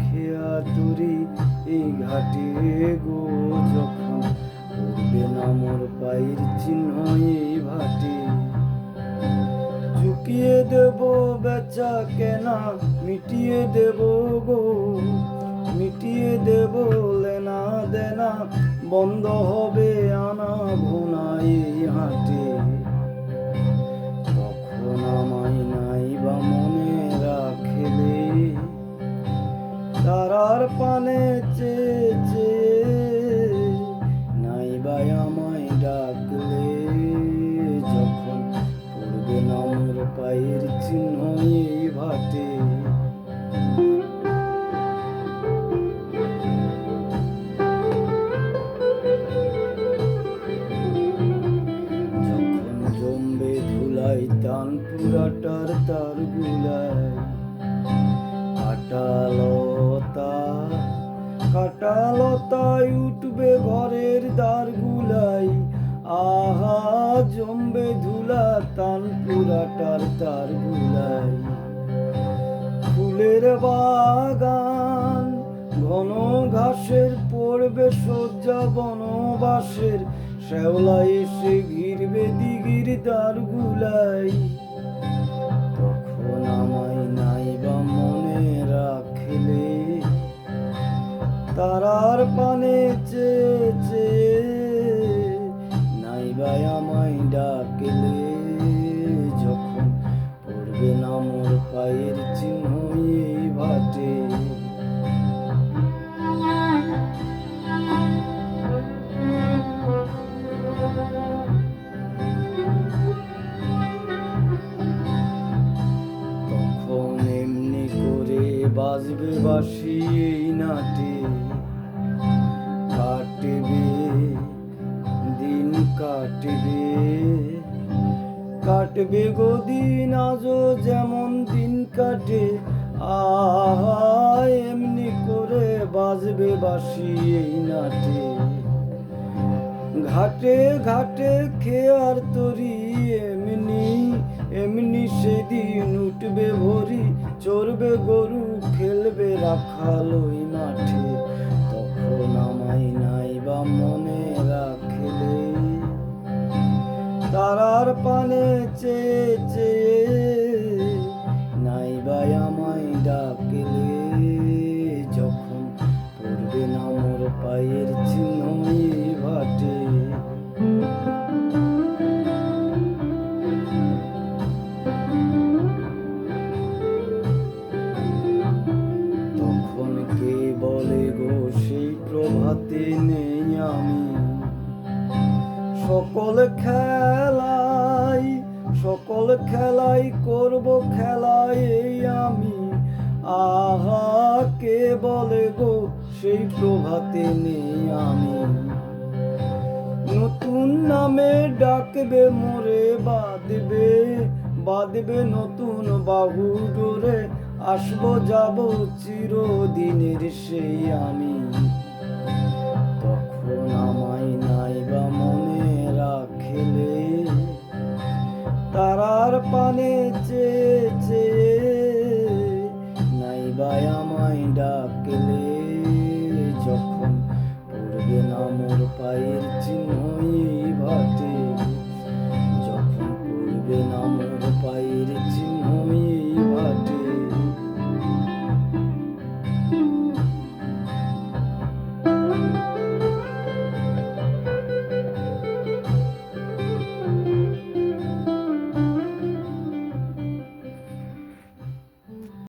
খেয়া তুরি এই ঘাটে গো, যখন পড়বে না মোর পায়ের চিহ্ন এই ভাটে। চুকিয়ে দেব বেচা কেনা, মিটিয়ে দেব গো, মিটিয়ে দেব লেনা দেনা, বন্ধ হবে আনা গোনা এই হাটে। তখন আমায় নাই বা মনে রাখলে, তারার পানে চেয়ে চেয়ে নাই বা আমায় ডাকলে, যখন পড়বে না মোর পায়ের চিহ্ন এই ভাটে। যখন জমবে ধুলাই তানপুরাটার তার গুলাই, কাটালতা কাটালতায় উঠবে ঘরের দ্বার গুলাই, আহা জমবে ধুলা তানপুরাটার তার গুলাই। ফুলের বাগান ঘন ঘাসের পড়বে শয্যা বনবাসের, শ্যাওলা এসে ঘিরবে দিঘির দ্বার গুলাই। তখন আমায় নাই বা মনে রাখলে, তারার পানে চেয়ে চেয়ে নাই বা আমায় ডাকলে, যখন পড়বে না মোর পায়ের চিহ্ন এই ভাটে। তখন এমনি করে বাজবে বাঁশি এই নাটে, কাটবে দিন কাটবে, কাটবে গো দিন আজও যেমন দিন কাটে, আহা এমনি করে বাজবে বাঁশি এই নাটে। ঘাটে ঘাটে খেয়ার তরি এমনি এমনি সেদিন উঠবে ভরি, চড়বে গরু খেলবে রাখাল ওই মাঠে। তখন আমায় নাই বা মনে রাখলে, তারার পানে চেয়ে চেয়ে নাই বা আমায় ডাকলে, যখন পড়বে না মোর পায়ের চিহ্ন এই ভাটে। তখন কে বলে গো সেই প্রভাতে নেই আমি, সকল খেলাই করব খেলায় এই আমি, আহা কে বলে গো সেই প্রভাতে নেই আমি। নতুন নামে ডাকবে মোরে, বাঁধবে বাঁধবে নতুন বাহু ডোরে, আসবো যাব চিরদিনের সেই আমি। তখন আমায় নাই বা মনে রাখলে, তারার পানে চেয়ে চেয়ে নাই বা আমায় ডাকলে, যখন